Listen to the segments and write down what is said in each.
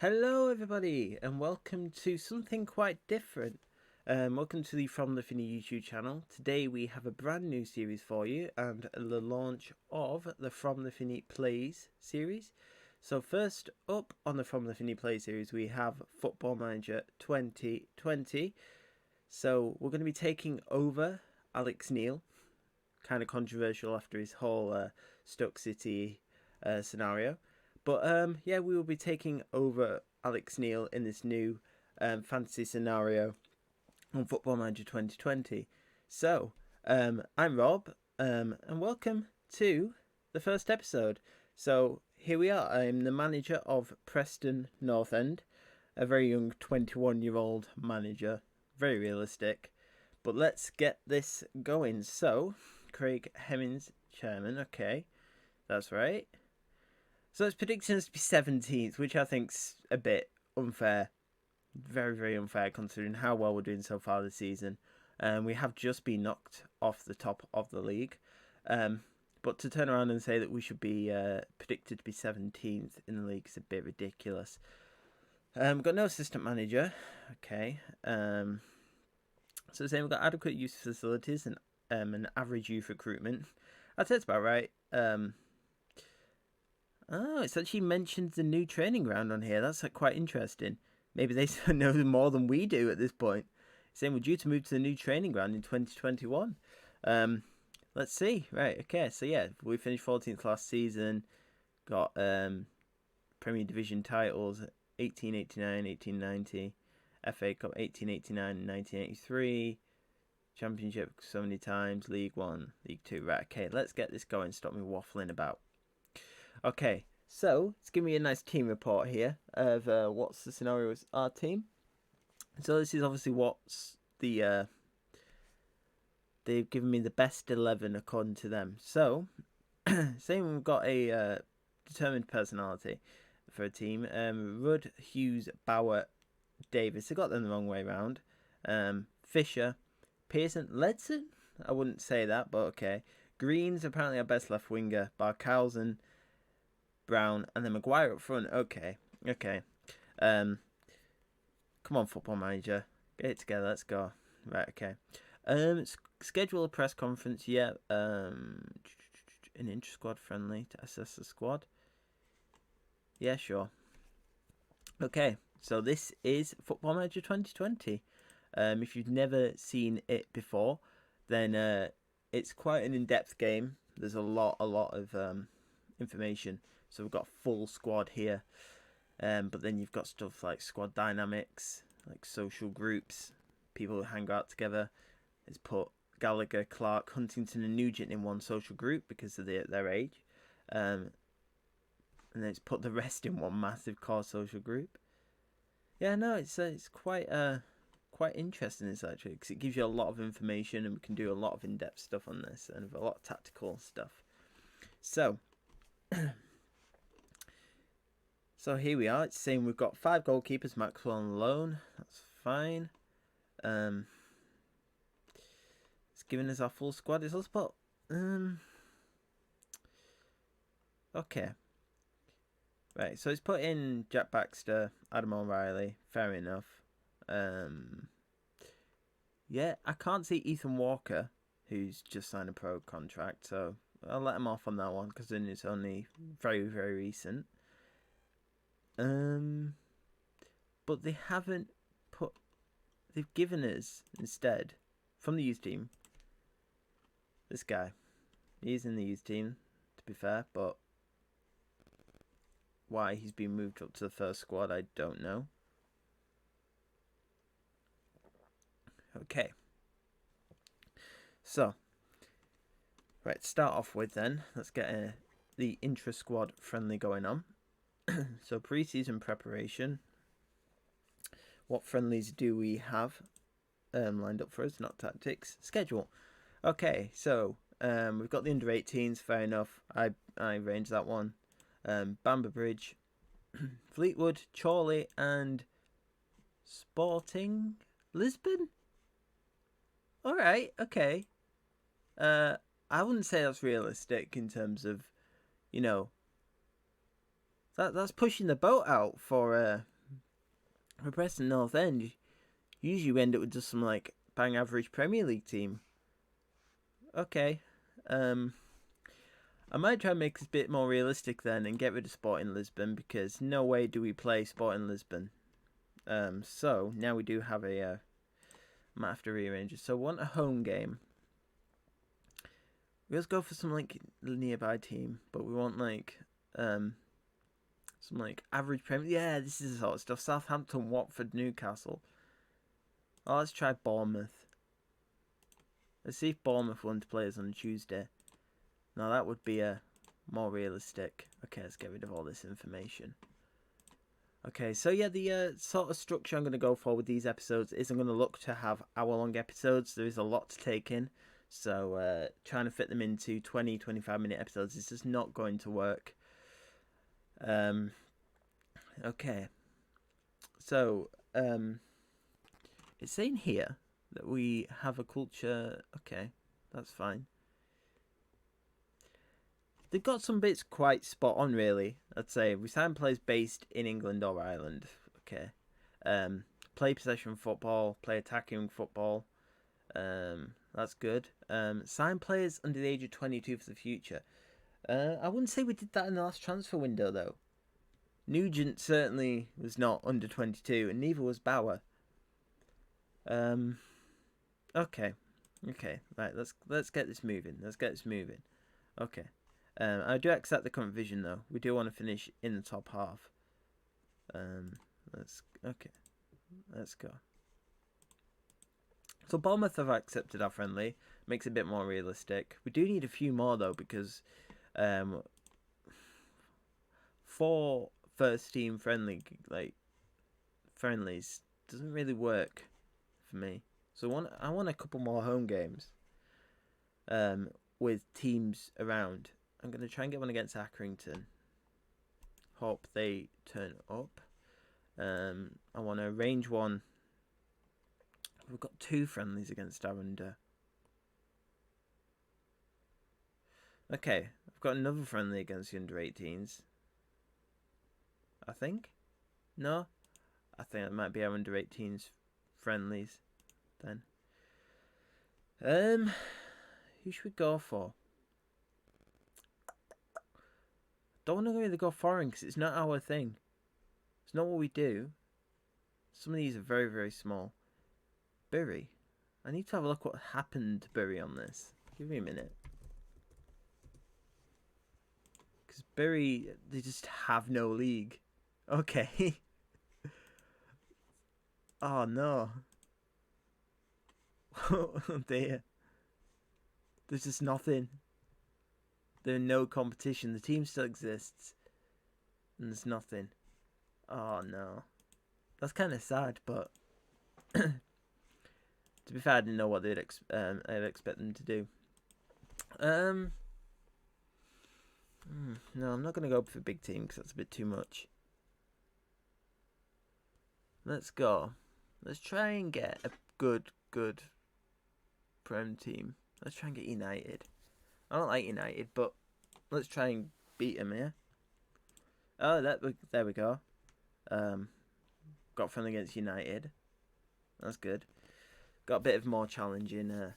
Hello, everybody, and welcome to something quite different. Welcome to the From the Finney YouTube channel. Today we have a brand new series for you and the launch of the From the Finney Plays series. So first up on the From the Finney Plays series we have Football Manager 2020. So we're going to be taking over Alex Neil. Kind of controversial after his whole Stoke City scenario. But yeah, we will be taking over Alex Neil in this new fantasy scenario on Football Manager 2020. So, I'm Rob, and welcome to the first episode. So, here we are. I'm the manager of Preston North End, a very young 21-year-old manager. Very realistic. But let's get this going. So, Craig Hemmings, chairman. Okay, that's right. So it's predicting us to be 17th, which I think's a bit unfair. Very, very unfair considering how well we're doing so far this season. We have just been knocked off the top of the league. But to turn around and say that we should be predicted to be 17th in the league is a bit ridiculous. We've got no assistant manager. Okay. So saying we've got adequate youth facilities and an average youth recruitment. I'd say it's about right. Oh, it's actually mentioned the new training ground on here. That's quite interesting. Maybe they know more than we do at this point. Saying we're due to move to the new training ground in 2021. Let's see. Right, okay. So yeah, we finished 14th last season. Got Premier Division titles 1889, 1890. FA Cup 1889 and 1983. Championship so many times. League 1, League 2. Right, okay. Let's get this going. Stop me waffling about. Okay, so it's giving me a nice team report here of what's the scenario with our team. So this is obviously what's the they've given me the best 11 according to them. So saying we've got a determined personality for a team. Rudd, Hughes, Bauer, Davis. I got them the wrong way around. Fisher, Pearson, Ledson. I wouldn't say that, but okay. Green's apparently our best left winger. Barkhausen, Brown, and then Maguire up front. Okay. Come on, Football Manager. Get it together. Let's go. Right, okay. Schedule a press conference. Yeah. An intra-squad friendly to assess the squad. Yeah, sure. Okay, so this is Football Manager 2020. If you've never seen it before, then it's quite an in-depth game. There's a lot of information. So we've got a full squad here. But then you've got stuff like squad dynamics, like social groups, people who hang out together. It's put Gallagher, Clark, Huntington and Nugent in one social group because of their age. And then it's put the rest in one massive core social group. Yeah, no, it's quite interesting this actually because it gives you a lot of information and we can do a lot of in-depth stuff on this and a lot of tactical stuff. So here we are. It's saying we've got 5 goalkeepers, Maxwell on loan. That's fine. It's giving us our full squad. It's also put okay. Right, so it's put in Jack Baxter, Adam O'Reilly. Fair enough. Yeah, I can't see Ethan Walker, who's just signed a pro contract, so I'll let him off on that one because then it's only very, very recent. But they haven't put. They've given us instead from the youth team. This guy, he's in the youth team, to be fair, but why he's been moved up to the first squad, I don't know. Okay. So, right, start off with then. Let's get the intra-squad friendly going on. So, pre-season preparation. What friendlies do we have lined up for us? Not tactics. Schedule. Okay, so we've got the under-18s. Fair enough. I arranged that one. Bamber Bridge, Fleetwood, Chorley, and Sporting Lisbon. All right. Okay. I wouldn't say that's realistic in terms of, that's pushing the boat out for For Preston North End, usually we end up with just some like bang average Premier League team. Okay. I might try and make this a bit more realistic then and get rid of Sporting Lisbon, because no way do we play Sporting Lisbon. So now we do have a might have to rearrange it. So we want a home game. Let's go for some like nearby team, but we want like some like average Premier. Yeah, this is the sort of stuff. Southampton, Watford, Newcastle. Oh, let's try Bournemouth. Let's see if Bournemouth want to play us on Tuesday. Now that would be a more realistic. Okay, let's get rid of all this information. Okay, so yeah, the sort of structure I'm going to go for with these episodes is I'm going to look to have hour-long episodes. There is a lot to take in, so trying to fit them into 20, 25-minute episodes is just not going to work. Okay, so it's saying here that we have a culture. Okay, that's fine. They've got some bits quite spot on, really. I'd say we sign players based in England or Ireland. Okay, play possession football, play attacking football. That's good. Sign players under the age of 22 for the future. I wouldn't say we did that in the last transfer window though. Nugent certainly was not under 22, and neither was Bauer. Okay, right. Let's get this moving. Okay. I do accept the current vision though. We do want to finish in the top half. Let's go. So Bournemouth have accepted our friendly. Makes it a bit more realistic. We do need a few more though, because 4 first team friendlies doesn't really work for me. So I want a couple more home games with teams around. I'm going to try and get one against Accrington. Hope they turn up. I want to arrange one. We've got 2 friendlies against Arundel. Okay, I've got another friendly against the under-18s. I think? No? I think it might be our under-18s friendlies then. Who should we go for? Don't want to really go foreign because it's not our thing. It's not what we do. Some of these are very, very small. Bury. I need to have a look what happened to Bury on this. Give me a minute. Because Bury, they just have no league. Okay. Oh no. Oh dear. There's just nothing. There's no competition. The team still exists. And there's nothing. Oh no. That's kind of sad, but to be fair, I didn't know what I'd expect them to do. No, I'm not going to go for a big team because that's a bit too much. Let's go. Let's try and get a good Prem team. Let's try and get United. I don't like United, but let's try and beat them here. Oh, there we go. Got friendly against United. That's good. Got a bit of more challenging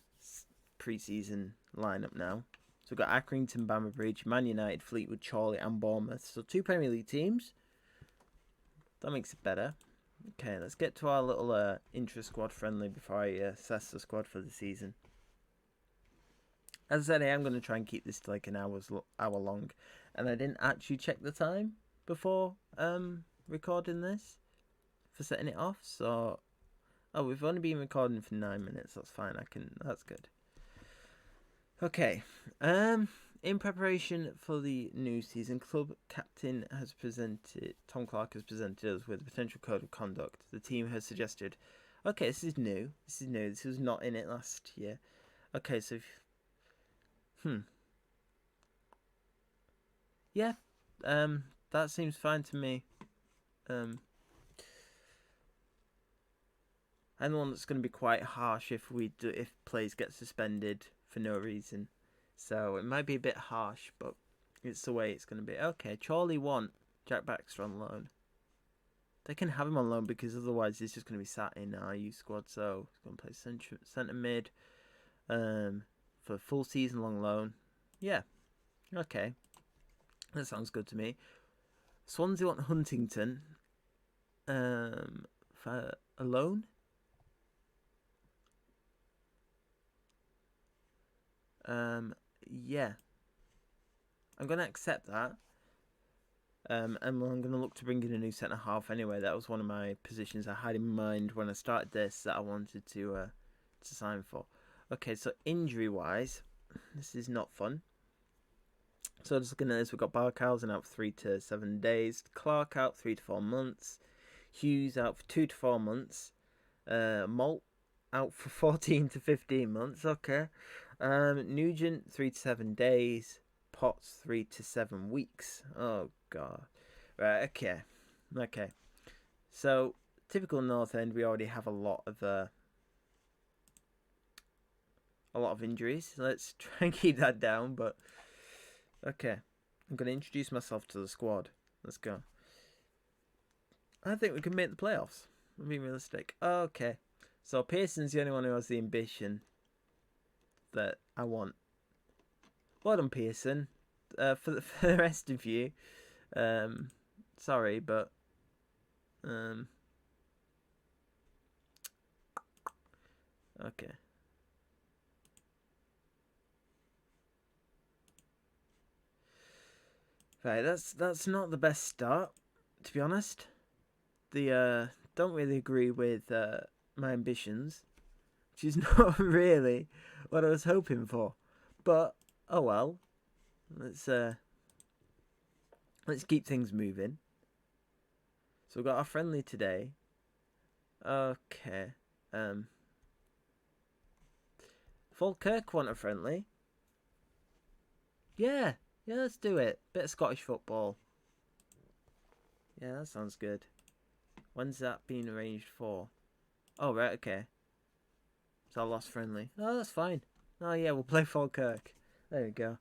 pre-season lineup now. So we've got Accrington, Bamber Bridge, Man United, Fleetwood, Chorley and Bournemouth. So 2 Premier League teams. That makes it better. Okay, let's get to our little intra-squad friendly before I assess the squad for the season. As I said, I am going to try and keep this to like an hour long. And I didn't actually check the time before recording this for setting it off. So, we've only been recording for 9 minutes. That's fine. That's good. Okay. In preparation for the new season, club captain Tom Clark has presented us with a potential code of conduct. The team has suggested, okay, this is new. This was not in it last year. Okay, so yeah, that seems fine to me. And one that's going to be quite harsh if players get suspended for no reason. So it might be a bit harsh, but it's the way it's going to be. Okay, Charlie 1, Jack Baxter on loan. they can have him on loan because otherwise he's just going to be sat in our youth squad. So he's going to play centre mid for a full season long loan. Yeah, okay, that sounds good to me. Swansea want Huntington for a loan. Yeah, I'm going to accept that. And I'm going to look to bring in a new centre half anyway. That was one of my positions I had in mind when I started this that I wanted to sign for. Okay, so injury wise, this is not fun. So just looking at this, we've got Barkhausen out for 3 to 7 days, Clark out 3 to 4 months, Hughes out for 2 to 4 months, Malt out for 14 to 15 months. Okay, Nugent 3 to 7 days. Potts 3 to 7 weeks. Oh god. Right. Okay. So typical North End, we already have a lot of injuries. Let's try and keep that down. But okay, I'm going to introduce myself to the squad. Let's go. I think we can make the playoffs. I'm being realistic. Okay. So Pearson's the only one who has the ambition that I want. Well done, Pearson. For the rest of you, sorry, but okay. Right, that's not the best start, to be honest. The don't really agree with my ambitions, which is not really what I was hoping for. But oh well. Let's keep things moving. So we've got our friendly today. Okay. Falkirk want a friendly. Yeah, let's do it. Bit of Scottish football. Yeah, that sounds good. When's that being arranged for? Oh, right, okay. So I lost friendly. Oh, that's fine. Oh, yeah, we'll play Falkirk. There we go.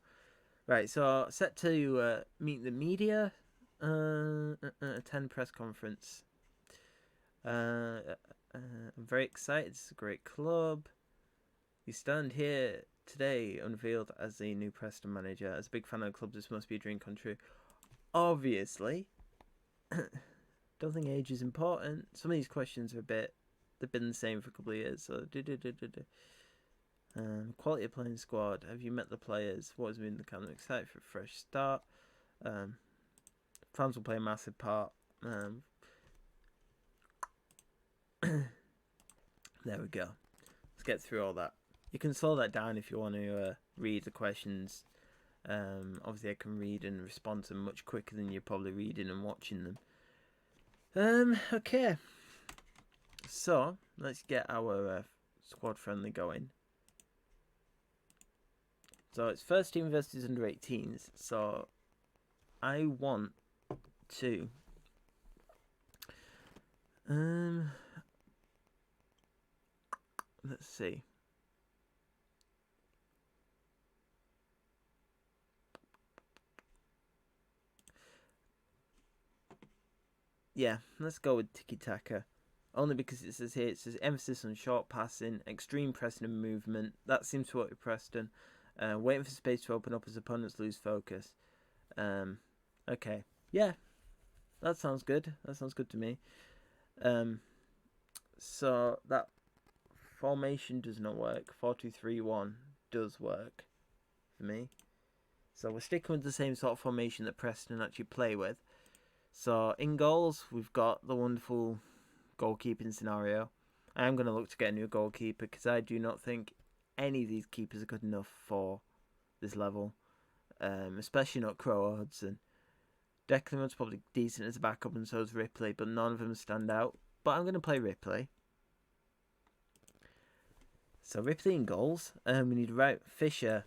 Right, so set to meet the media, attend press conference. I'm very excited. It's a great club. You stand here today unveiled as the new Preston manager. As a big fan of the club, this must be a dream come true. Obviously. Don't think age is important. Some of these questions are they've been the same for a couple of years. So, quality of playing squad. Have you met the players? What has been the kind of excited for a fresh start? Fans will play a massive part. There we go. Let's get through all that. You can slow that down if you want to read the questions. Obviously, I can read and respond to them much quicker than you're probably reading and watching them. Okay. So, let's get our squad friendly going. So, it's first team versus under 18s. So, I want to... let's see. Yeah, let's go with tiki-taka. Only because it says emphasis on short passing, extreme pressing and movement. That seems to work with Preston. Waiting for space to open up as opponents lose focus. Okay. Yeah, that sounds good. That sounds good to me. So that formation does not work. 4-2-3-1 does work for me. So we're sticking with the same sort of formation that Preston actually play with. So in goals, we've got the wonderful goalkeeping scenario. I am going to look to get a new goalkeeper because I do not think any of these keepers are good enough for this level. Especially not Crow Hudson. Declan's probably decent as a backup and so is Ripley, but none of them stand out. But I'm going to play Ripley. So Ripley in goals. We need Fisher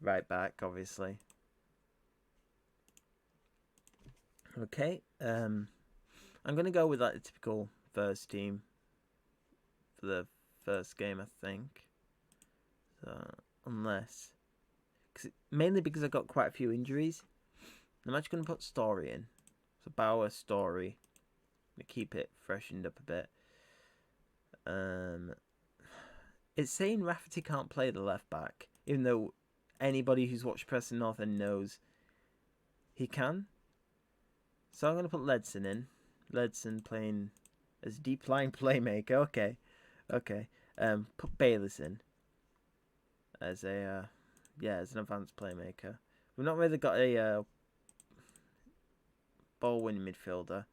right back, obviously. Okay. I'm going to go with like the typical first team for the first game, I think. So, mainly because I got quite a few injuries. I'm actually going to put Story in. So Bauer, Story. to keep it freshened up a bit. It's saying Rafferty can't play the left back, even though anybody who's watched Preston North End knows he can. So I'm going to put Ledson in. Ledson playing as deep line playmaker. Okay. Put Bayliss in as a as an advanced playmaker. We've not really got a ball winning midfielder.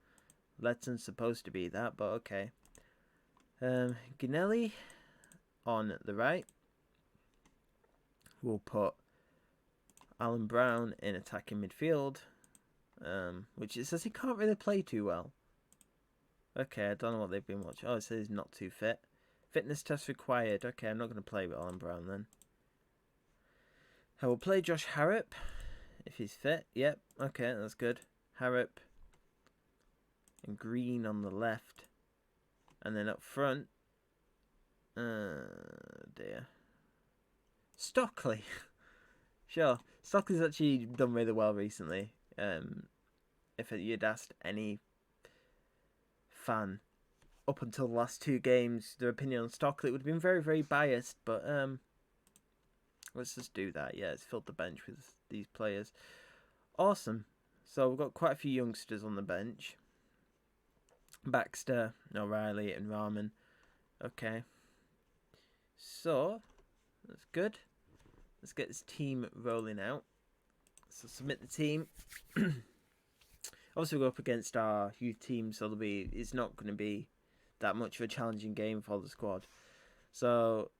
Ledson's supposed to be that, but okay. Ginelli on the right. We'll put Alan Brown in attacking midfield, which it says he can't really play too well. Okay, I don't know what they've been watching. Oh, it says he's not too fit. Fitness test required. Okay, I'm not going to play with Alan Brown then. I will play Josh Harrop if he's fit. Yep, okay, that's good. Harrop and Green on the left. And then up front, dear. Stockley. Sure. Stockley's actually done really well recently. If you'd asked any fan up until the last 2 games their opinion on Stockley, it would have been very, very biased. But let's just do that. Yeah, it's filled the bench with these players. Awesome. So we've got quite a few youngsters on the bench. Baxter, O'Reilly, and Rahman. Okay. So, that's good. Let's get this team rolling out. So submit the team. Obviously, we'll go up against our youth team, so it's not going to be that much of a challenging game for the squad. So,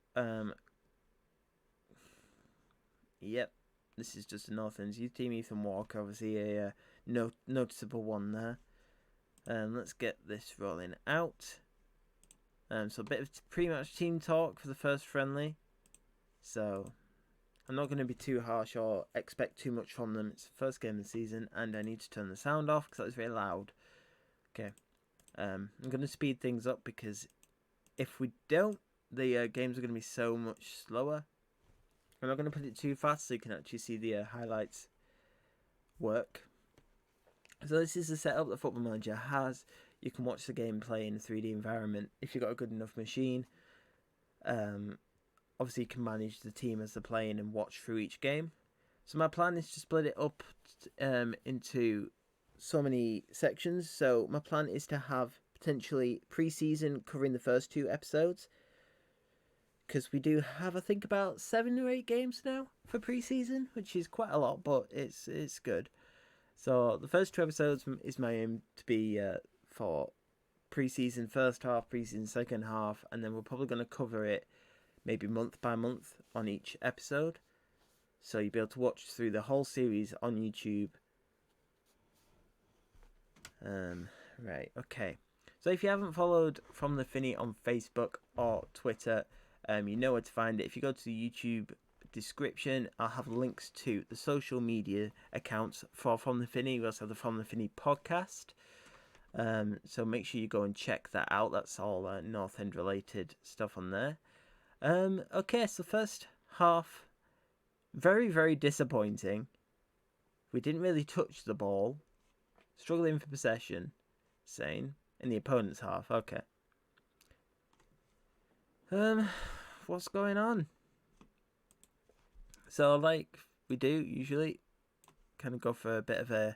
yep. This is just a North End's youth team. Ethan Walker, obviously a noticeable one there. Let's get this rolling out. So a bit of pre-match team talk for the first friendly. So I'm not going to be too harsh or expect too much from them. It's the first game of the season, and I need to turn the sound off because that was very loud. Okay. I'm going to speed things up because if we don't, the games are going to be so much slower. I'm not going to put it too fast so you can actually see the highlights work. So this is the setup that Football Manager has. You can watch the game play in a 3D environment if you've got a good enough machine. Obviously, you can manage the team as they're playing and watch through each game. So my plan is to split it up into so many sections. So my plan is to have potentially pre-season covering the first 2 episodes. Because we do have, I think, about 7 or 8 games now for pre-season, which is quite a lot, but it's good. So the first 2 episodes is my aim to be for pre-season first half, pre-season second half, and then we're probably going to cover it maybe month by month on each episode. So you'll be able to watch through the whole series on YouTube. Right, okay. So if you haven't followed From the Finney on Facebook or Twitter, you know where to find it. If you go to the YouTube description, I'll have links to the social media accounts for From the Finney. We also have the From the Finney podcast. So make sure you go and check that out. That's all North End related stuff on there. Okay, so first half, very, very disappointing. We didn't really touch the ball. Struggling for possession. Sane. In the opponent's half. Okay. What's going on? So, like we do usually, kind of go for a bit of a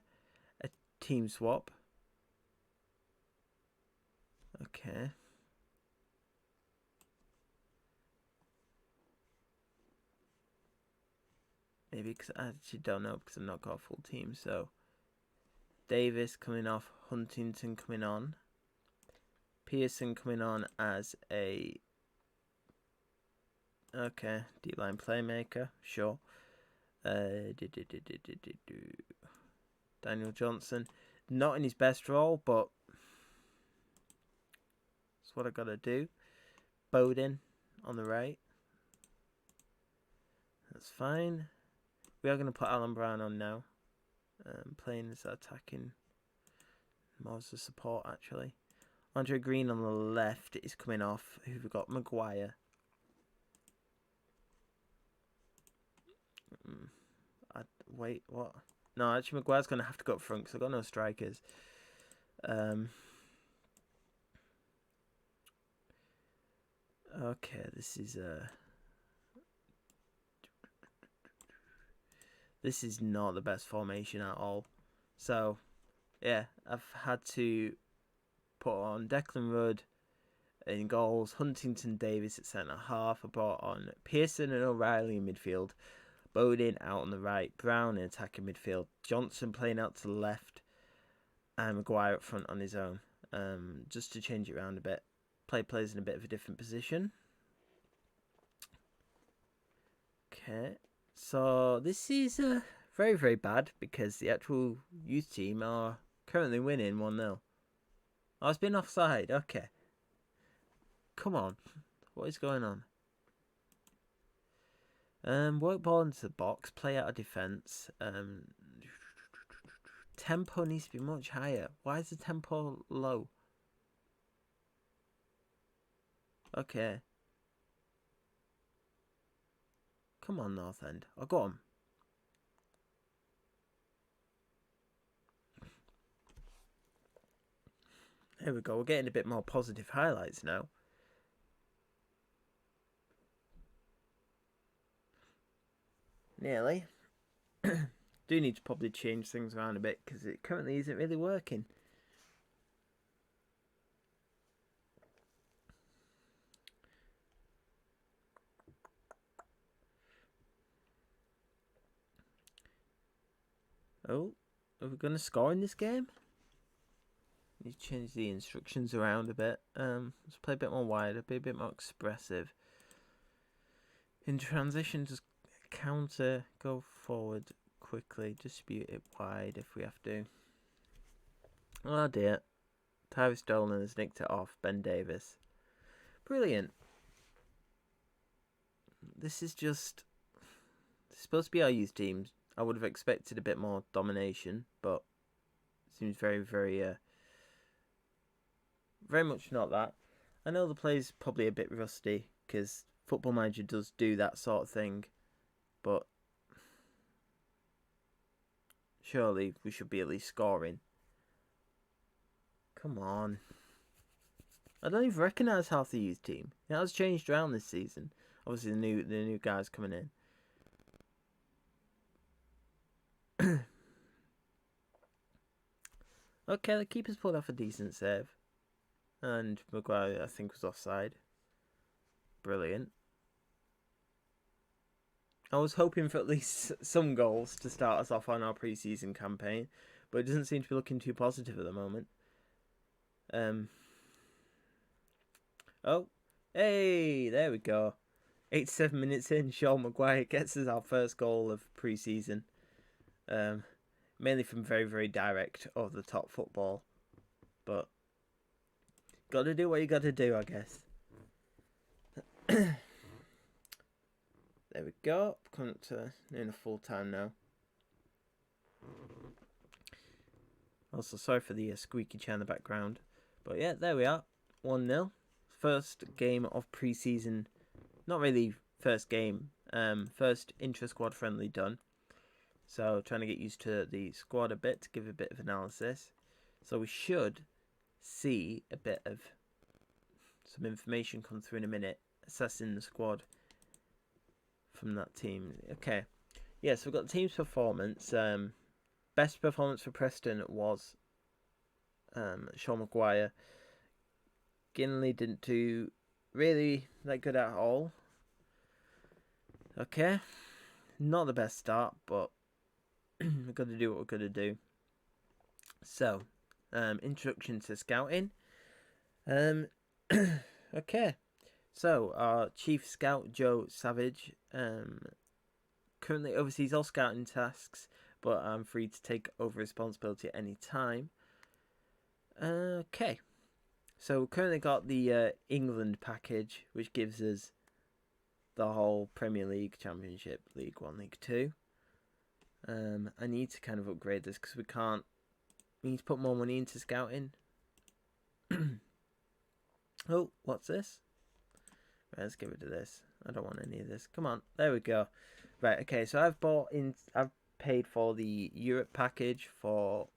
team swap. Okay. Maybe because I actually don't know because I've not got a full team. So, Davis coming off, Huntington coming on, Pearson coming on as a D-line playmaker, sure. Daniel Johnson, not in his best role, but that's what I gotta do. Bowden on the right. That's fine. We are gonna put Alan Brown on now. Playing as attacking, more as a support actually. Andre Green on the left is coming off. Who we got? Maguire. Wait, what? No, actually Maguire's gonna have to go up front because I've got no strikers. Okay, this is not the best formation at all. So, yeah, I've had to put on Declan Rudd in goals, Huntington Davis at centre half. I brought on Pearson and O'Reilly in midfield, Bodin out on the right, Brown in attacking midfield, Johnson playing out to the left, and Maguire up front on his own. Just to change it around a bit. Play players in a bit of a different position. Okay, so this is very, very bad because the actual youth team are currently winning 1-0. Oh, it's been offside. Okay. Come on. What is going on? Work ball into the box. Play out of defence. Tempo needs to be much higher. Why is the tempo low? Okay. Come on, North End. Oh, go on. There we go. We're getting a bit more positive highlights now. Nearly. Do need to probably change things around a bit because it currently isn't really working. Oh, are we going to score in this game? Need to change the instructions around a bit. Let's play a bit more wider, be a bit more expressive. In transition, just counter, go forward quickly, distribute it wide if we have to. Oh dear. Tyrus Dolan has nicked it off. Ben Davis. Brilliant. This is just... It's supposed to be our youth team. I would have expected a bit more domination, but it seems very, very... very much not that. I know the play's probably a bit rusty, because Football Manager does do that sort of thing, but surely we should be at least scoring. Come on. I don't even recognise half the youth team. It has changed around this season. Obviously, the new guys coming in. Okay, the keeper's pulled off a decent save. And Maguire, I think, was offside. Brilliant. I was hoping for at least some goals to start us off on our pre-season campaign, but it doesn't seem to be looking too positive at the moment. Oh, hey, there we go. 87 minutes in, Sean Maguire gets us our first goal of pre-season. Mainly from very, very direct over the top football. But gotta do what you gotta do, I guess. There we go. Coming to nearly full time now. Also, sorry for the squeaky chair in the background. But yeah, there we are. 1-0. First game of pre-season. Not really first game. First intra-squad friendly done. So trying to get used to the squad a bit to give a bit of analysis. So we should see a bit of some information come through in a minute. Assessing the squad from that team. Okay. Yeah, so we've got the team's performance. Best performance for Preston was Sean Maguire. Ginley didn't do really that good at all. Okay. Not the best start, but we've got to do what we've got to do. So, introduction to scouting. Okay. So, our chief scout, Joe Savage, currently oversees all scouting tasks, but I'm free to take over responsibility at any time. Okay. So, we currently got the England package, which gives us the whole Premier League, Championship, League 1, League 2. I need to kind of upgrade this because we need to put more money into scouting. Oh, what's this? Right, let's get rid of this. I don't want any of this. Come on, there we go. Right, okay, so I've paid for the Europe package for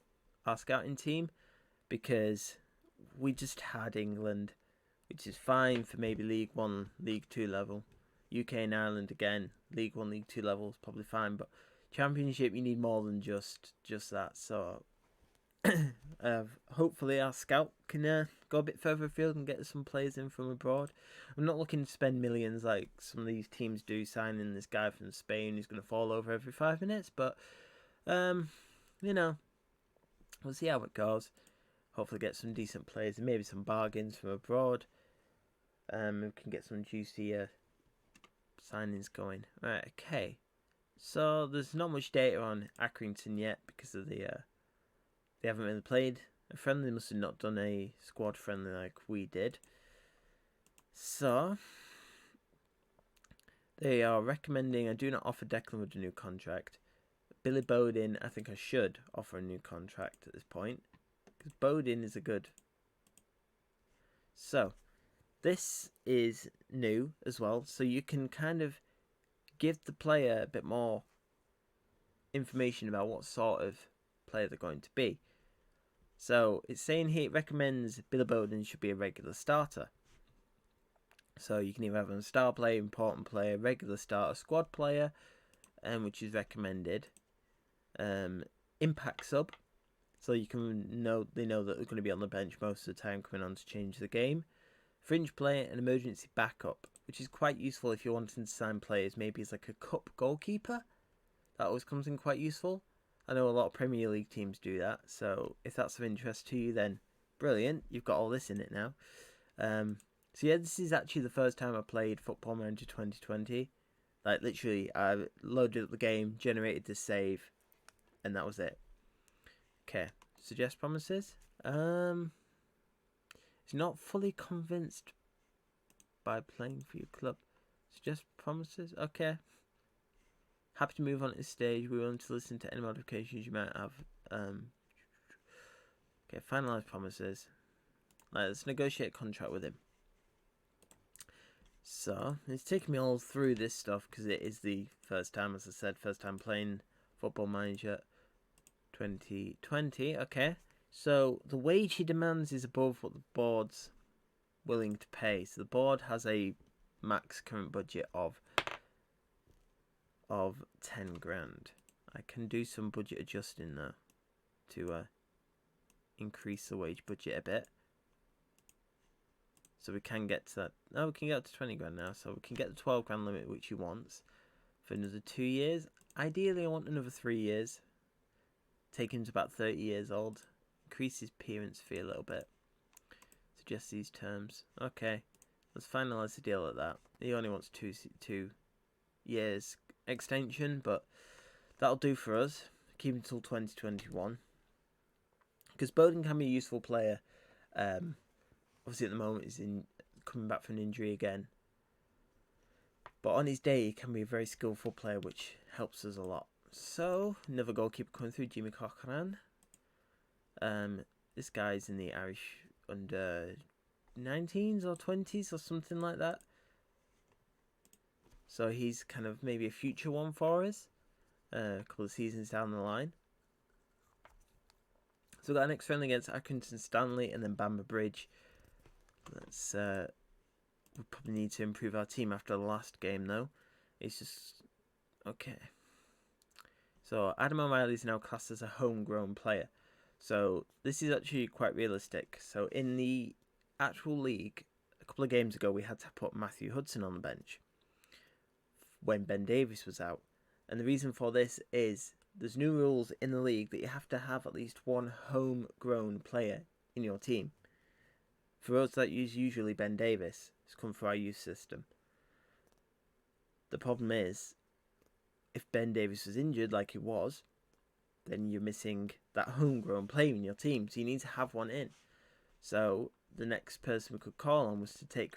our scouting team because we just had England. which is fine for maybe League 1, League 2 level. UK and Ireland again, League 1, League 2 level is probably fine, but Championship you need more than just that. So hopefully our scout can go a bit further afield and get some players in from abroad. I'm not looking to spend millions like some of these teams do, signing this guy from Spain who's going to fall over every 5 minutes, but you know, we'll see how it goes. Hopefully get some decent players and maybe some bargains from abroad. We can get some juicy signings going. Right, okay. So there's not much data on Accrington yet because of they haven't really played a friendly. Must have not done a squad friendly like we did. So they are recommending I do not offer Declan with a new contract. Billy Bowden, I think I should offer a new contract at this point because Bowden is a good. So this is new as well, so you can kind of give the player a bit more information about what sort of player they're going to be. So it's saying here it recommends Billy Bowden should be a regular starter. So you can either have a star player, important player, regular starter, squad player, which is recommended. Impact sub, so you can they know that they're going to be on the bench most of the time coming on to change the game. Fringe player and emergency backup, which is quite useful if you're wanting to sign players maybe as like a cup goalkeeper. That always comes in quite useful. I know a lot of Premier League teams do that, so if that's of interest to you, then brilliant, you've got all this in it now. So yeah, this is actually the first time I played Football Manager 2020. Like literally, I loaded up the game, generated the save, and that was it. Okay, suggest promises. It's not fully convinced by playing for your club. Suggest promises. Okay. Happy to move on at this stage. We're willing to listen to any modifications you might have. Okay, finalise promises. Let's negotiate a contract with him. So, it's taken me all through this stuff because it is the first time, as I said, first time playing Football Manager 2020. Okay, so the wage he demands is above what the board's willing to pay. So the board has a max current budget of 10 grand. I can do some budget adjusting though to increase the wage budget a bit. So we can get to that. No, we can get up to 20 grand now. So we can get the 12 grand limit, which he wants, for another 2 years. Ideally, I want another 3 years. Take him to about 30 years old. Increase his appearance fee a little bit. Suggest these terms. Okay, let's finalise the deal at that. He only wants 2 years extension, but that'll do for us. Keep him until 2021. Because Bowden can be a useful player. Obviously, at the moment, he's coming back from an injury again. But on his day, he can be a very skillful player, which helps us a lot. So, another goalkeeper coming through, Jimmy Cochran. This guy's in the Irish under 19s or 20s or something like that. So he's kind of maybe a future one for us. A couple of seasons down the line. So we've got our next friendly against Accrington Stanley and then Bamber Bridge. Let's we probably need to improve our team after the last game though. It's just okay. So Adam O'Reilly is now classed as a homegrown player. So this is actually quite realistic. So in the actual league, a couple of games ago we had to put Matthew Hudson on the bench when Ben Davies was out. And the reason for this is there's new rules in the league that you have to have at least one homegrown player in your team. For us, that is usually Ben Davies. It's come through our youth system. The problem is, if Ben Davies was injured like he was, then you're missing that homegrown player in your team. So you need to have one in. So the next person we could call on was to take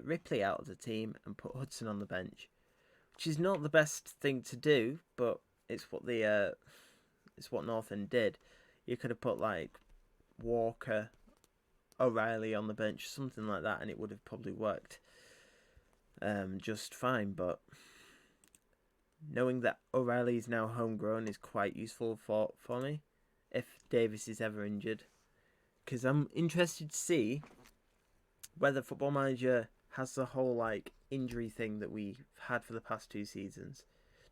Ripley out of the team and put Hudson on the bench. Which is not the best thing to do, but it's what it's what North End did. You could have put like Walker, O'Reilly on the bench, something like that, and it would have probably worked just fine. But knowing that O'Reilly is now homegrown is quite useful for me if Davis is ever injured, because I'm interested to see whether Football Manager has the whole like injury thing that we've had for the past 2 seasons.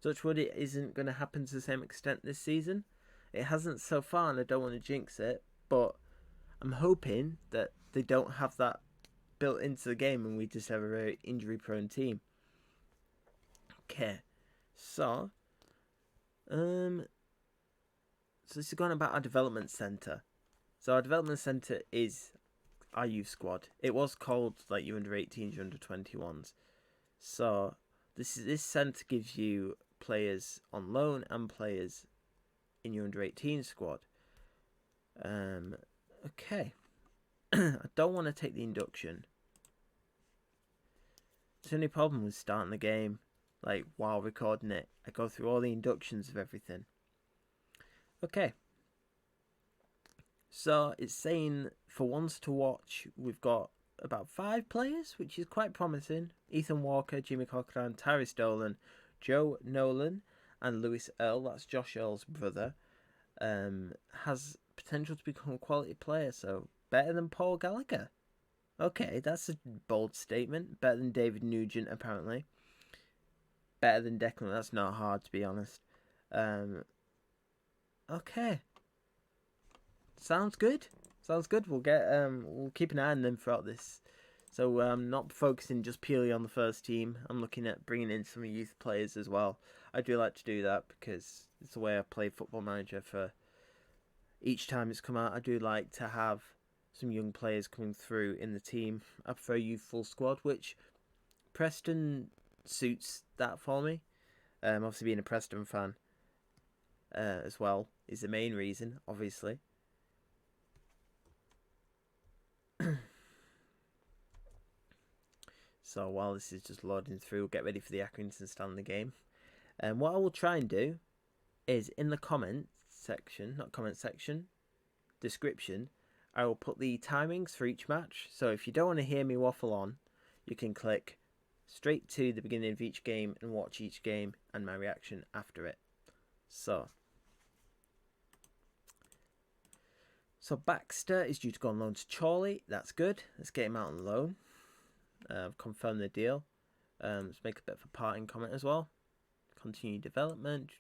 Touchwood, it isn't going to happen to the same extent this season. It hasn't so far, and I don't want to jinx it, but I'm hoping that they don't have that built into the game and we just have a very injury-prone team. Okay, so this is going about our development centre. So our development centre is our youth squad. It was called like your under 18s, your under 21s. So this centre gives you players on loan and players in your under 18 squad. Okay. I don't want to take the induction. It's the only problem with starting the game, like while recording it. I go through all the inductions of everything. Okay. So it's saying for ones to watch, we've got about 5 players, which is quite promising. Ethan Walker, Jimmy Cochran, Tyrese Dolan, Joe Nolan, and Lewis Earl, that's Josh Earl's brother, has potential to become a quality player, so better than Paul Gallagher. Okay, that's a bold statement. Better than David Nugent, apparently. Better than Declan, that's not hard, to be honest. Okay. Sounds good. We'll keep an eye on them throughout this. So I'm not focusing just purely on the first team. I'm looking at bringing in some youth players as well. I do like to do that because it's the way I play Football Manager. For each time it's come out, I do like to have some young players coming through in the team. I prefer a youthful squad, which Preston suits that for me. Obviously being a Preston fan as well is the main reason, obviously. So while this is just loading through, we'll get ready for the Accrington stand in the game. And what I will try and do is in the description, I will put the timings for each match. So if you don't want to hear me waffle on, you can click straight to the beginning of each game and watch each game and my reaction after it. So Baxter is due to go on loan to Chorley. That's good. Let's get him out on loan. I've confirmed the deal. Let's make a bit of a parting comment as well. Continue development.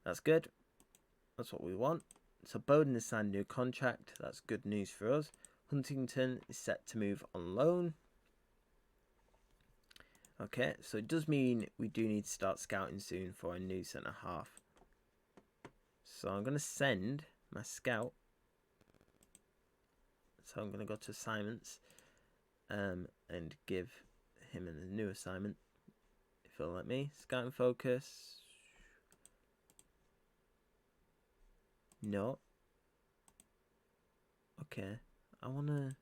That's good. That's what we want. So Bowden has signed a new contract. That's good news for us. Huntington is set to move on loan. Okay, so it does mean we do need to start scouting soon for a new centre half. So I'm going to send my scout. So I'm going to go to assignments and give him a new assignment. If it'll let me. Scout and focus. No. Okay. I want to...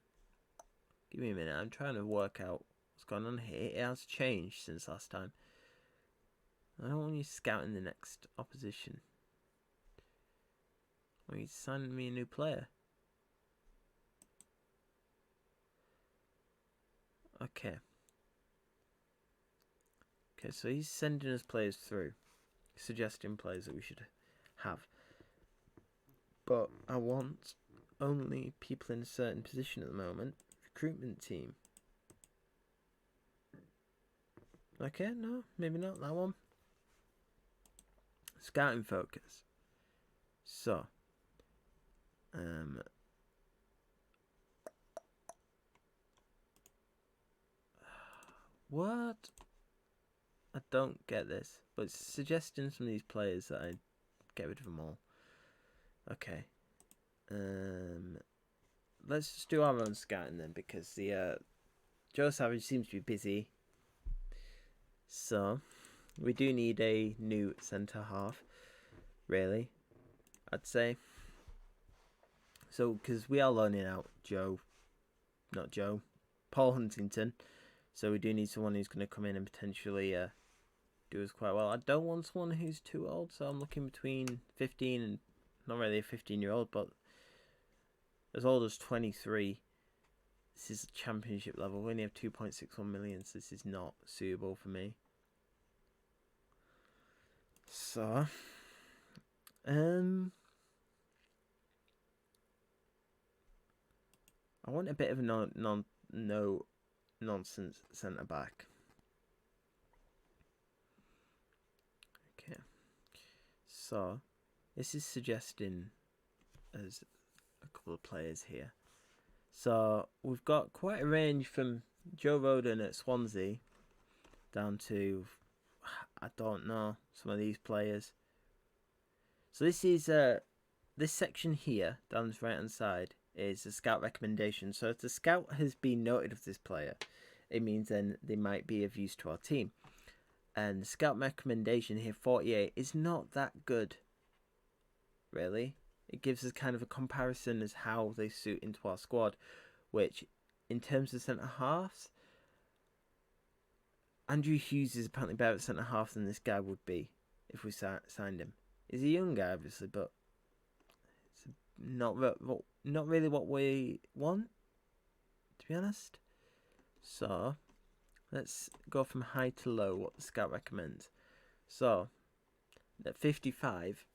Give me a minute. I'm trying to work out what's going on here. It has changed since last time. I don't want you scouting the next opposition. I want you signing me a new player. Okay. Okay, so he's sending us players through. Suggesting players that we should have. But I want only people in a certain position at the moment. Recruitment team. Okay, no, maybe not that one. Scouting focus. So. What? I don't get this. But it's suggesting some of these players that I get rid of them all. Okay. Let's just do our own scouting then, because the Joe Savage seems to be busy. So we do need a new centre half, really, I'd say. So because we are loaning out Paul Huntington. So we do need someone who's going to come in and potentially do us quite well. I don't want someone who's too old, so I'm looking between 15 and not really a 15-year-old, but as old as 23. This is championship level. We only have 2.61 million, so this is not suitable for me. So, I want a bit of a no nonsense centre back. Okay, so this is suggesting as a couple of players here. So we've got quite a range from Joe Rodon at Swansea down to, I don't know, some of these players. So this is this section here down this right hand side is a scout recommendation. So if the scout has been noted of this player, it means then they might be of use to our team. And the scout recommendation here, 48, is not that good, really. It gives us kind of a comparison as how they suit into our squad, which in terms of centre halves, Andrew Hughes is apparently better at centre half than this guy would be if we signed him. He's a young guy, obviously, but it's not really what we want, to be honest. So let's go from high to low, what the scout recommends. So at 55,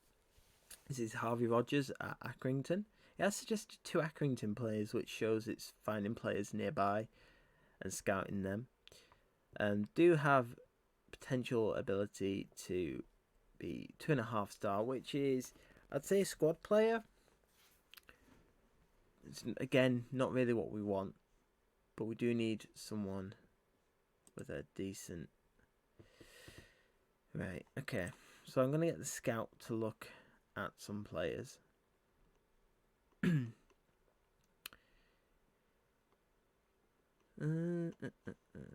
this is Harvey Rogers at Accrington. It has suggested 2 Accrington players, which shows it's finding players nearby and scouting them. Do have potential ability to be 2.5 star, which is, I'd say, a squad player. It's, again, not really what we want, but we do need someone with a decent... Right, okay. So I'm going to get the scout to look at some players.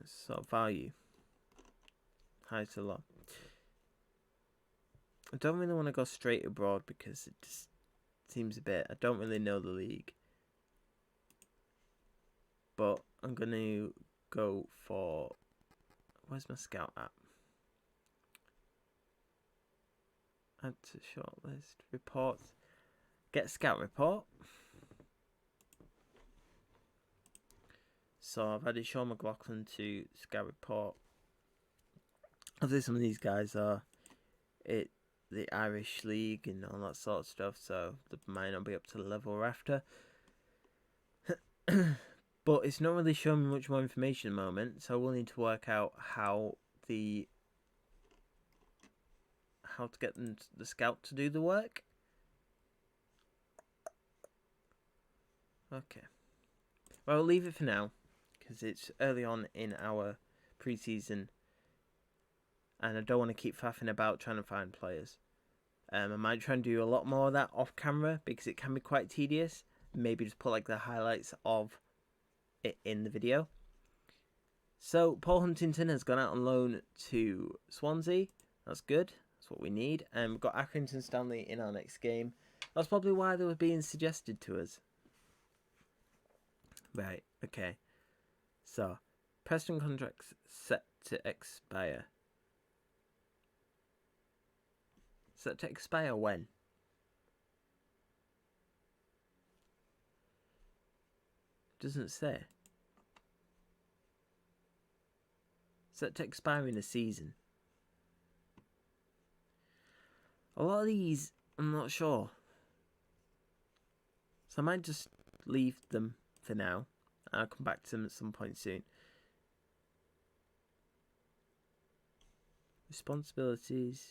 So value, high to low. I don't really want to go straight abroad because it just seems a bit, I don't really know the league, but I'm going to go for, where's my scout app? Add to shortlist, reports, get scout report. So I've added Sean McLaughlin to scout report. Obviously some of these guys are the Irish League and all that sort of stuff, so they might not be up to the level we're after. But it's not really showing me much more information at the moment, so we'll need to work out how to get the scout to do the work. Okay. Well, I'll leave it for now, because it's early on in our pre-season, and I don't want to keep faffing about trying to find players. I might try and do a lot more of that off camera, because it can be quite tedious. Maybe just put like the highlights of it in the video. So Paul Huntington has gone out on loan to Swansea. That's good. That's what we need. And we've got Accrington Stanley in our next game. That's probably why they were being suggested to us. Right, okay. So, Preston contracts set to expire. Set to expire when? Doesn't say. Set to expire in a season. A lot of these, I'm not sure. So I might just leave them for now. I'll come back to them at some point soon. Responsibilities.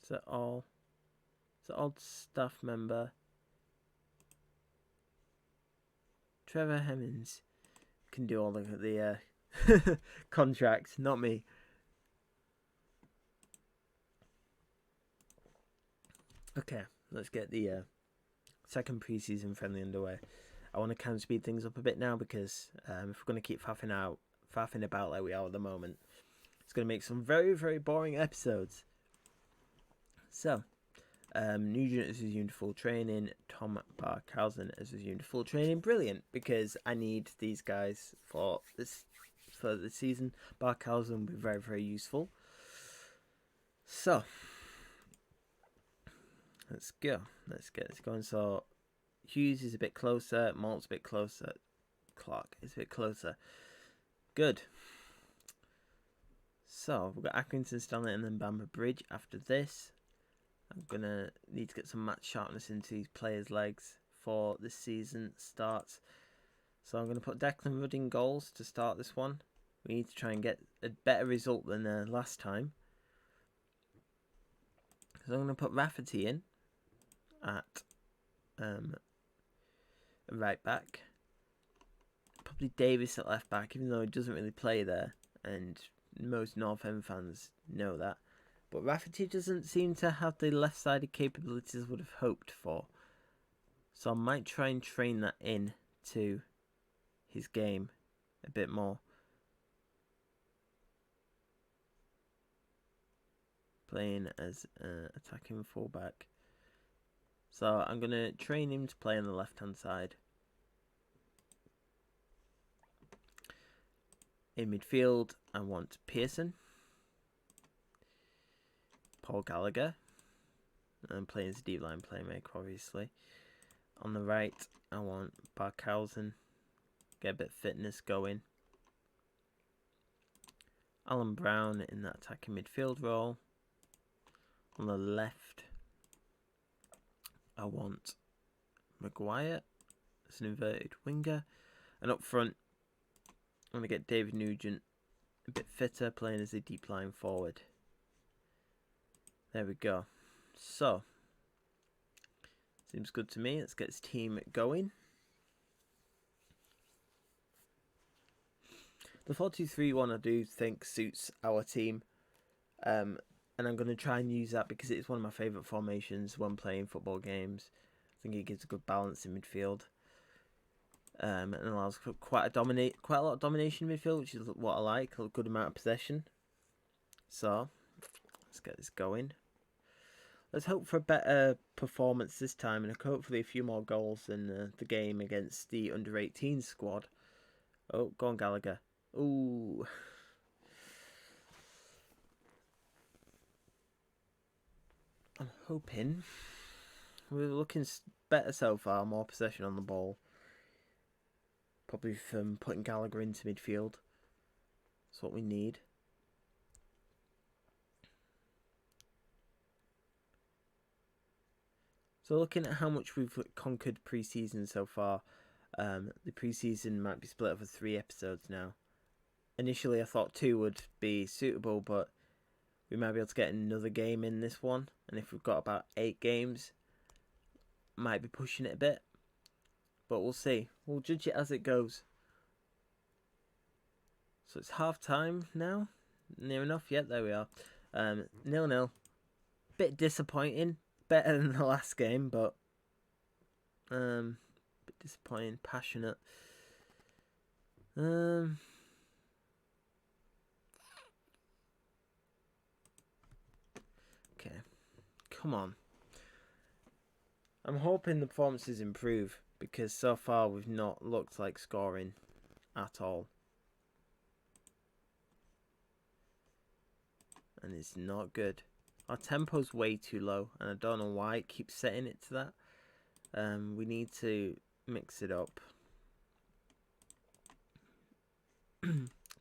Is that all? Is that old staff member? Trevor Hemmings can do all the contracts, not me. Okay, let's get the second preseason friendly underway. I want to kind of speed things up a bit now because if we're going to keep faffing about like we are at the moment, it's going to make some very, very boring episodes. So, Nugent has resumed full training. Tom Barkhausen has resumed full training. Brilliant, because I need these guys for the season. Barkhausen will be very, very useful. So, let's go. Let's get this going. So, Hughes is a bit closer. Malt's a bit closer. Clark is a bit closer. Good. So, we've got Accrington, Stanley, and then Bamber Bridge after this. I'm going to need to get some match sharpness into these players' legs for this season starts. So I'm going to put Declan Rudd in goals to start this one. We need to try and get a better result than last time. So I'm going to put Rafferty in at right back. Probably Davis at left back, even though he doesn't really play there. And most North End fans know that. But Rafferty doesn't seem to have the left-sided capabilities I would have hoped for. So I might try and train that in to his game a bit more. Playing as attacking fullback. So I'm going to train him to play on the left-hand side. In midfield, I want Pearson. Paul Gallagher. And playing as a deep line playmaker, obviously. On the right, I want Barkhausen. Get a bit of fitness going. Alan Brown in that attacking midfield role. On the left, I want Maguire as an inverted winger. And up front, I'm going to get David Nugent a bit fitter, playing as a deep line forward. There we go. So, seems good to me. Let's get this team going. The 4-2-3-1 I do think suits our team. And I'm going to try and use that because it's one of my favourite formations when playing football games. I think it gives a good balance in midfield. And allows for quite a lot of domination in midfield, which is what I like. A good amount of possession. So, let's get this going. Let's hope for a better performance this time, and hopefully a few more goals in the game against the under-18 squad. Oh, go on, Gallagher. Ooh. I'm hoping we're looking better so far, more possession on the ball. Probably from putting Gallagher into midfield. That's what we need. So looking at how much we've conquered pre-season so far, the pre-season might be split over 3 episodes now. Initially I thought 2 would be suitable, but we might be able to get another game in this one. And if we've got about 8 games, might be pushing it a bit. But we'll see. We'll judge it as it goes. So it's half time now. Near enough. Yep, there we are. 0-0. Bit disappointing. Better than the last game, but bit disappointing. Passionate. Okay. Come on. I'm hoping the performances improve because so far we've not looked like scoring at all. And it's not good. Our tempo's way too low, and I don't know why it keeps setting it to that. We need to mix it up.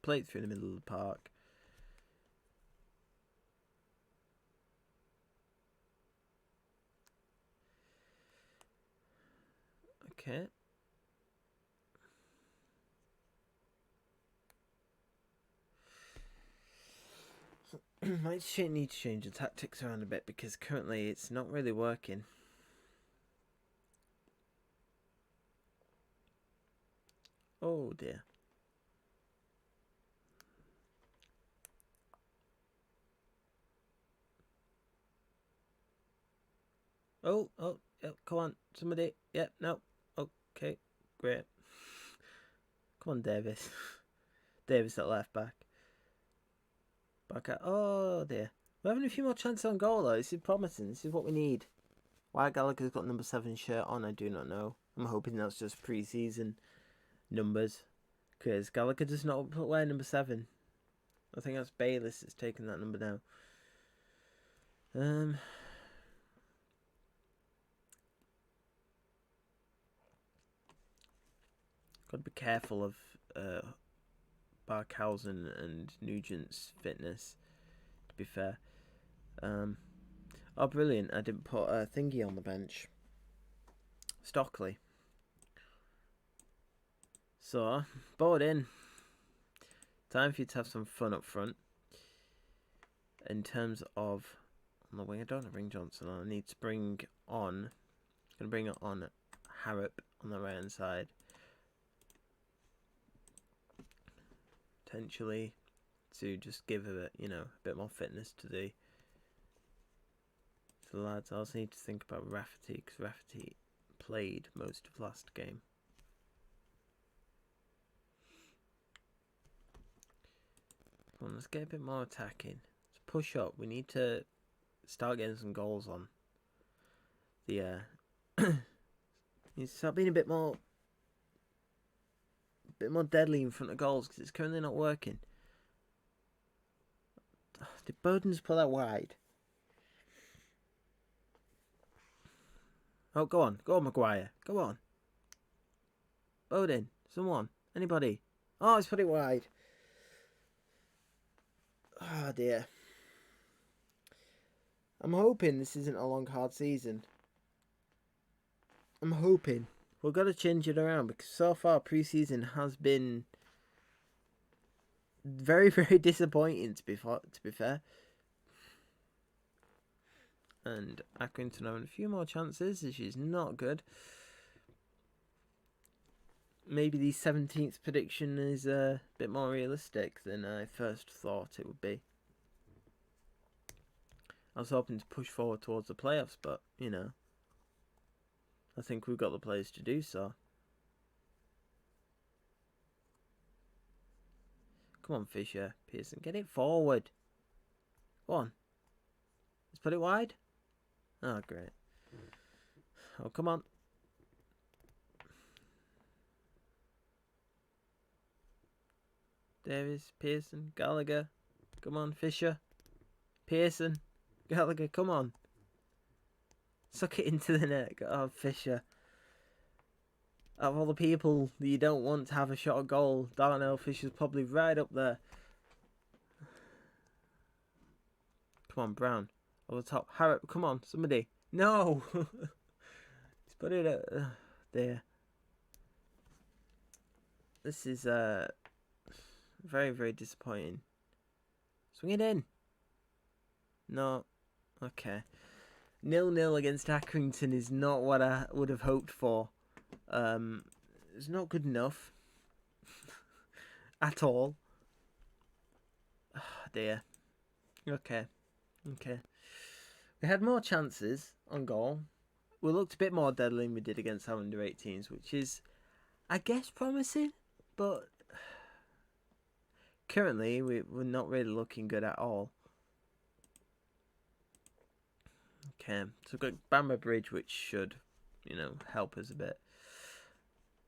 Play it through the middle of the park. Okay. Might need to change the tactics around a bit because currently it's not really working. Oh dear. Oh, come on, somebody. Yep, no. Okay, great. Come on, Davis. Davis at left back. Back at. Oh dear. We're having a few more chances on goal though. This is promising. This is what we need. Why Gallagher's got number 7 shirt on, I do not know. I'm hoping that's just pre-season numbers. Because Gallagher does not wear number 7. I think that's Bayliss that's taken that number now. Got to be careful of Barkhausen and Nugent's fitness, to be fair. Oh, brilliant. I didn't put a thingy on the bench. Stockley. So, board in. Time for you to have some fun up front. In terms of on the wing, I don't have Ring Johnson on. I need to bring on. I'm gonna bring it on Harrop on the right hand side. Potentially to just give a bit more fitness to the lads. I also need to think about Rafferty, because Rafferty played most of last game. Come on, let's get a bit more attacking. Let's push up. We need to start getting some goals on. You need to start being a bit more deadly in front of goals, because it's currently not working. Did Bowden's pull that wide? Oh, go on, Maguire, go on. Bowden, someone, anybody. Oh, he's put it wide. Oh dear. I'm hoping this isn't a long, hard season. I'm hoping. We've got to change it around, because so far preseason has been very, very disappointing, to be fair. And Accrington having a few more chances, which is not good. Maybe the 17th prediction is a bit more realistic than I first thought it would be. I was hoping to push forward towards the playoffs, but, I think we've got the players to do so. Come on, Fisher, Pearson, get it forward. Go on. Let's put it wide. Oh, great. Oh, come on. Davis, Pearson, Gallagher. Come on, Fisher. Pearson, Gallagher, come on. Suck it into the net. Oh, Fisher. Out of all the people that you don't want to have a shot at goal, Darnell Fisher's probably right up there. Come on, Brown. Over the top. Harrop, come on, somebody. No! He's put it at there. This is very, very disappointing. Swing it in. No. Okay. 0-0 against Accrington is not what I would have hoped for. It's not good enough. At all. Oh, dear. Okay. We had more chances on goal. We looked a bit more deadly than we did against our under-18s, which is, I guess, promising. But currently, we're not really looking good at all. Okay, so we've got Bamber Bridge, which should, help us a bit.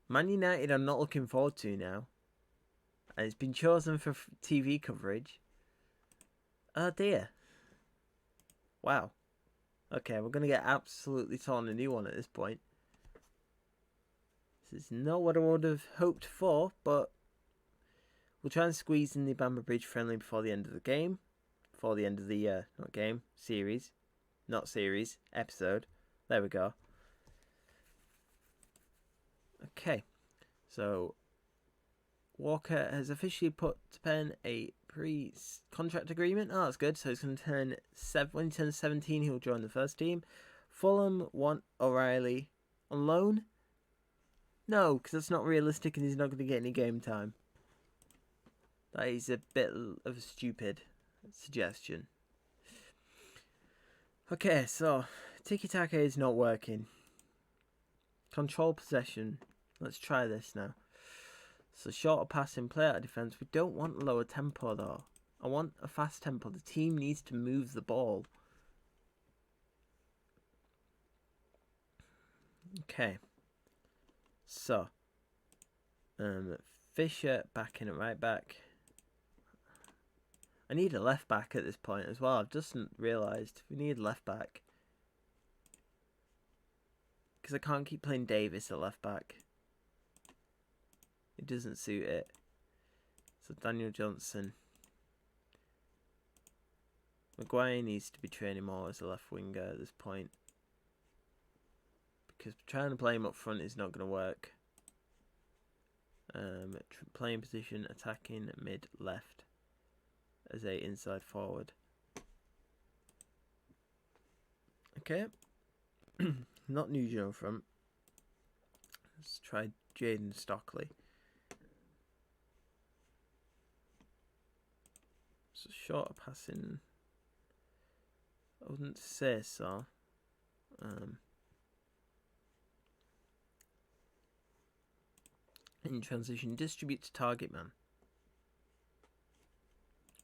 Man United I'm not looking forward to now. And it's been chosen for TV coverage. Oh dear. Wow. Okay, we're going to get absolutely torn a new one at this point. This is not what I would have hoped for, but we'll try and squeeze in the Bamber Bridge friendly before the end of the game. Before the end of the, not game, series. Not series, episode. There we go. Okay. So, Walker has officially put to pen a pre-contract agreement. Oh, that's good. So he's going to turn when he turns 17, he'll join the first team. Fulham want O'Reilly on loan. No, because that's not realistic, and he's not going to get any game time. That is a bit of a stupid suggestion. Okay, so tiki-taka is not working. Control possession. Let's try this now. So shorter passing, play out of defence. We don't want lower tempo though. I want a fast tempo. The team needs to move the ball. Okay. So Fisher back in at right back. I need a left back at this point as well. I've just realised we need left back. Because I can't keep playing Davis at left back. It doesn't suit it. So Daniel Johnson. Maguire needs to be training more as a left winger at this point. Because trying to play him up front is not going to work. Playing position, attacking mid left as a inside forward. Okay. Not Nugent front. Let's try Jaden Stockley. So shorter passing. I wouldn't say so. In transition, distribute to target man.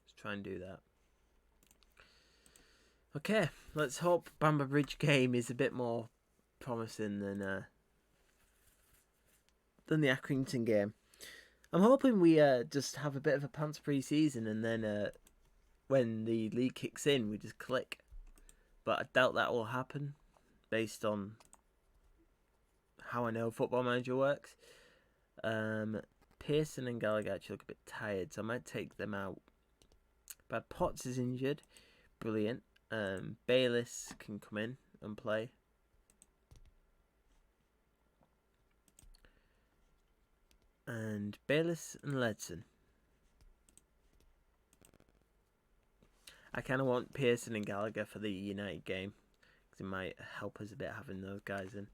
Let's try and do that. Okay, let's hope Bamber Bridge game is a bit more promising than the Accrington game. I'm hoping we just have a bit of a pants pre-season and then when the league kicks in, we just click. But I doubt that will happen based on how I know Football Manager works. Pearson and Gallagher actually look a bit tired, so I might take them out. Brad Potts is injured. Brilliant. Bayliss can come in and play. And Bayliss and Ledson. I kind of want Pearson and Gallagher for the United game, because it might help us a bit having those guys in.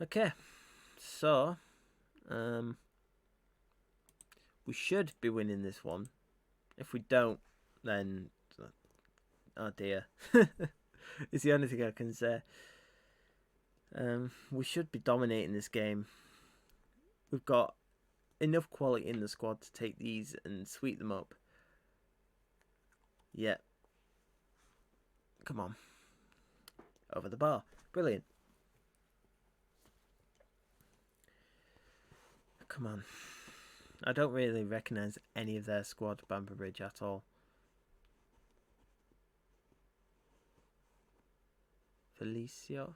Okay, so we should be winning this one. If we don't, then oh dear. It's the only thing I can say. We should be dominating this game. We've got enough quality in the squad to take these and sweep them up. Yeah. Come on. Over the bar. Brilliant. Come on. I don't really recognise any of their squad, Bamber Bridge, at all. Felicio.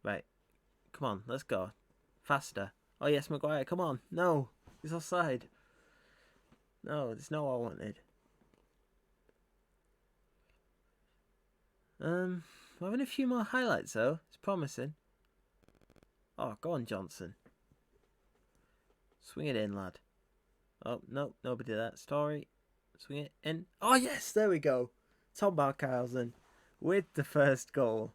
Right. Come on, let's go. Faster. Oh yes, Maguire, come on. No. He's offside. No, it's not what I wanted. We're having a few more highlights though. It's promising. Oh, go on, Johnson. Swing it in, lad. Oh, no, nobody did that. Story. Swing it in. Oh, yes, there we go. Tom Barkhausen with the first goal.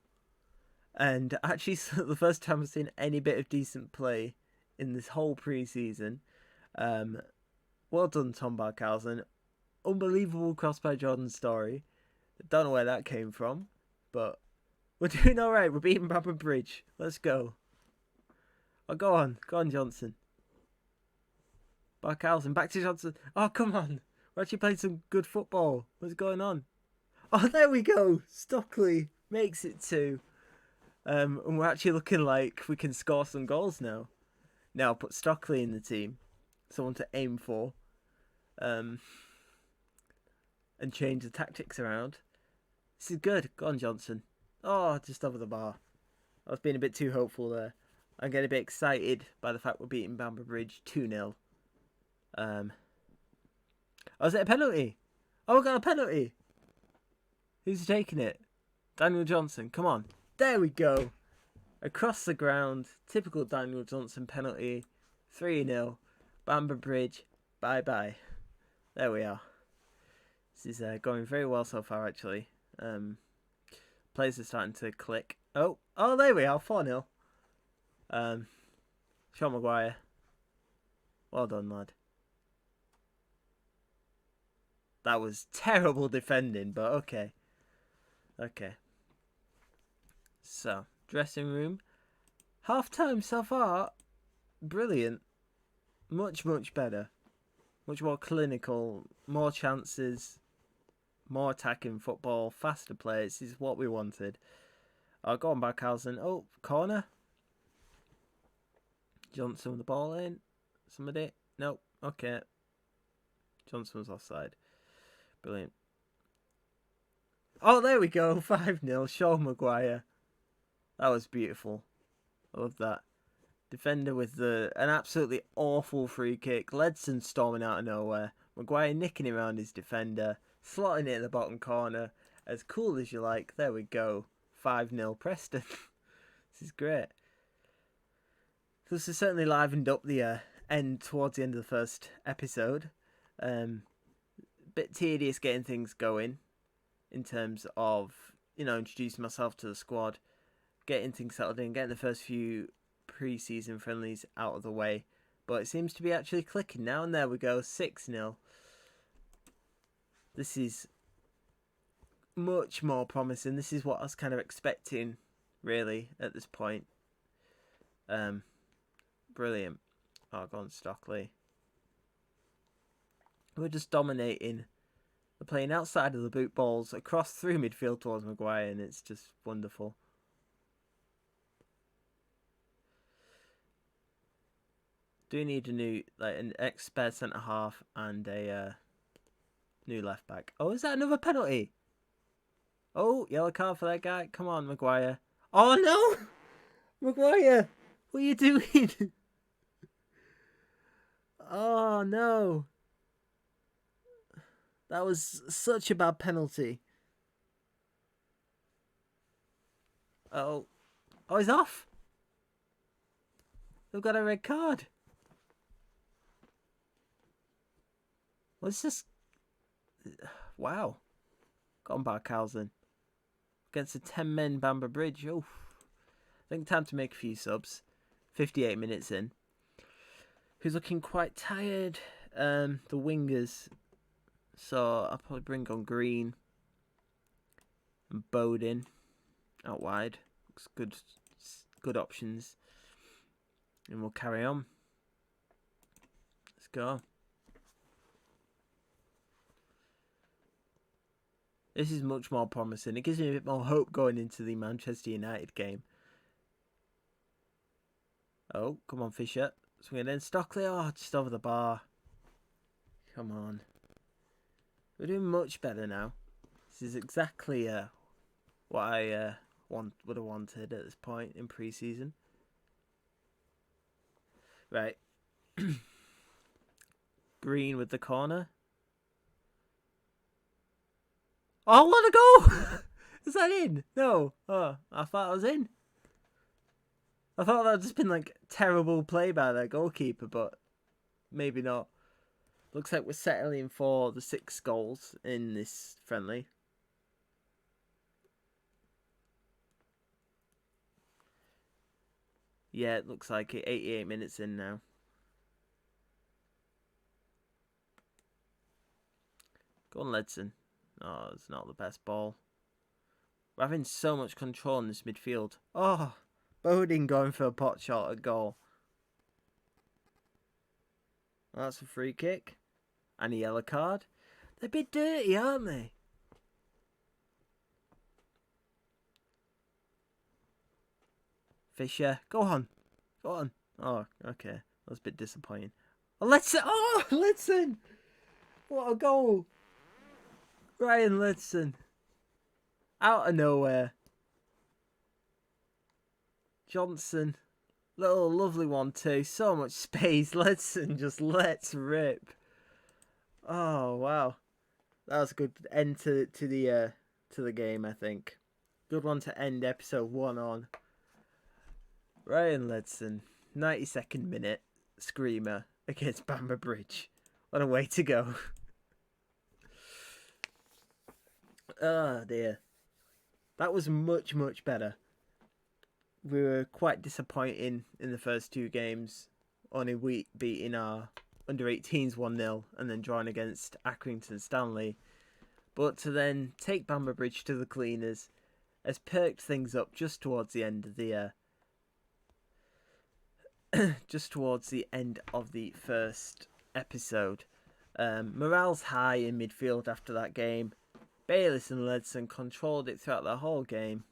And actually, the first time I've seen any bit of decent play in this whole pre-season. Well done, Tom Barkhausen. Unbelievable cross by Jordan Story. Don't know where that came from, but we're doing all right. We're beating Bamber Bridge. Let's go. Oh, go on, Johnson. Barkhausen, back to Johnson. Oh, come on. We're actually playing some good football. What's going on? Oh, there we go. Stockley makes it 2. And we're actually looking like we can score some goals now. Now, put Stockley in the team. Someone to aim for. And change the tactics around. This is good. Go on, Johnson. Oh, just over the bar. I was being a bit too hopeful there. I'm getting a bit excited by the fact we're beating Bamber Bridge 2-0. Oh, is it a penalty? Oh, we got a penalty. Who's taking it? Daniel Johnson. Come on. There we go. Across the ground. Typical Daniel Johnson penalty. 3-0. Bamber Bridge. Bye-bye. There we are. This is going very well so far, actually. Players are starting to click. Oh, there we are. 4-0. Sean Maguire. Well done, lad. That was terrible defending, but okay. Okay. So, dressing room. Half-time so far. Brilliant. Much, much better. Much more clinical. More chances. More attacking football. Faster plays. This is what we wanted. Go on, Barkhausen. Oh, corner. Johnson with the ball in. Somebody. Nope. Okay. Johnson was offside. Brilliant. Oh, there we go. 5-0. Sean Maguire. That was beautiful. I love that. Defender with an absolutely awful free kick. Ledson storming out of nowhere. Maguire nicking around his defender. slotting it in the bottom corner. As cool as you like. There we go. 5-0 Preston. This is great. This has certainly livened up the end towards the end of the first episode. Bit tedious getting things going in terms of, introducing myself to the squad, getting things settled in, getting the first few pre-season friendlies out of the way. But it seems to be actually clicking now, and there we go, 6-0. This is much more promising. This is what I was kind of expecting, really, at this point. Brilliant. Oh, go on, Stockley. We're just dominating. We're playing outside of the boot balls, across through midfield towards Maguire, and it's just wonderful. Do we need a new, an ex-spare centre-half and a new left-back? Oh, is that another penalty? Oh, yellow card for that guy. Come on, Maguire. Oh, no! Maguire! What are you doing? Oh, no. That was such a bad penalty. Oh. Oh, he's off. We've got a red card. What's this? Wow. Got on Barkhausen. Against a 10-men Bamber Bridge. Oh. I think time to make a few subs. 58 minutes in. Who's looking quite tired? The wingers. So I'll probably bring on Green and Bowden out wide. Looks good. Good options. And we'll carry on. Let's go. This is much more promising. It gives me a bit more hope going into the Manchester United game. Oh, come on, Fisher. Swing it in. Stockley. Oh, just over the bar. Come on. We're doing much better now. This is exactly what I would have wanted at this point in pre-season. Right. Green with the corner. Oh, what a goal! Is that in? No. Oh, I thought I was in. I thought that had just been terrible play by their goalkeeper, but maybe not. Looks like we're settling for the 6 goals in this friendly. Yeah, it looks like it. 88 minutes in now. Go on, Ledson. Oh, it's not the best ball. We're having so much control in this midfield. Oh, Bowden going for a pot shot at goal. That's a free kick. And a yellow card. They're a bit dirty, aren't they? Fisher, go on. Go on. Oh, okay. That was a bit disappointing. Oh, Ledson! Oh, Ledson! What a goal! Ryan Ledson. Out of nowhere. Johnson. Little lovely one too. So much space. Ledson just lets rip. Oh, wow. That was a good end to the game, I think. Good one to end episode 1 on. Ryan Ledson. 92nd minute. Screamer against Bamber Bridge. What a way to go. Oh dear. That was much, much better. We were quite disappointing in the first 2 games. Only beating our under-18s 1-0 and then drawing against Accrington Stanley. But to then take Bamber Bridge to the cleaners has perked things up just towards the end of the first episode. Morale's high in midfield after that game. Bayliss and Ledson controlled it throughout the whole game.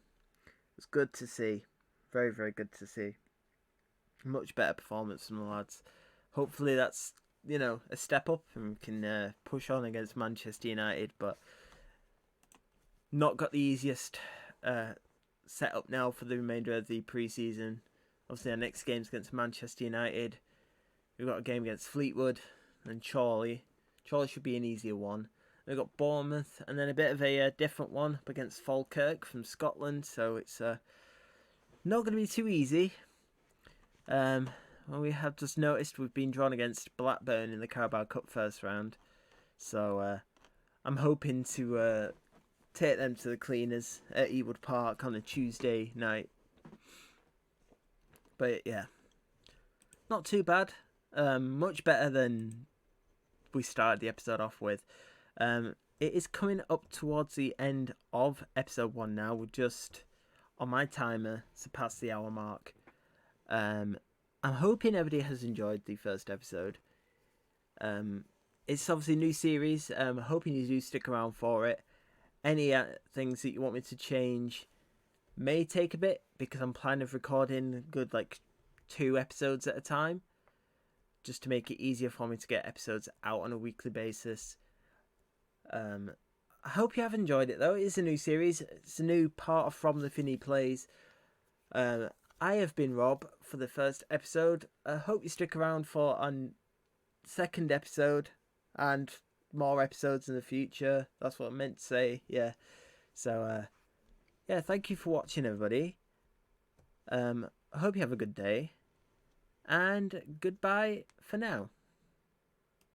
It was good to see. Very, very good to see. Much better performance from the lads. Hopefully that's, a step up and we can push on against Manchester United. But not got the easiest setup now for the remainder of the pre-season. Obviously our next game's against Manchester United. We've got a game against Fleetwood and Chorley. Chorley should be an easier one. We've got Bournemouth, and then a bit of a different one up against Falkirk from Scotland. So it's not going to be too easy. Well, we have just noticed we've been drawn against Blackburn in the Carabao Cup first round. So I'm hoping to take them to the cleaners at Ewood Park on a Tuesday night. But yeah, not too bad. Much better than we started the episode off with. It is coming up towards the end of episode 1 now. We're just on my timer surpassed the hour mark. I'm hoping everybody has enjoyed the first episode. It's obviously a new series. I'm hoping you do stick around for it. Any things that you want me to change may take a bit, because I'm planning of recording good 2 episodes at a time, just to make it easier for me to get episodes out on a weekly basis. I hope you have enjoyed it though. It is a new series. It's a new part of From the Finney Plays. I have been Rob for the first episode. I hope you stick around for our second episode and more episodes in the future. That's what I meant to say. Yeah. So yeah, thank you for watching, everybody. I hope you have a good day, and goodbye for now.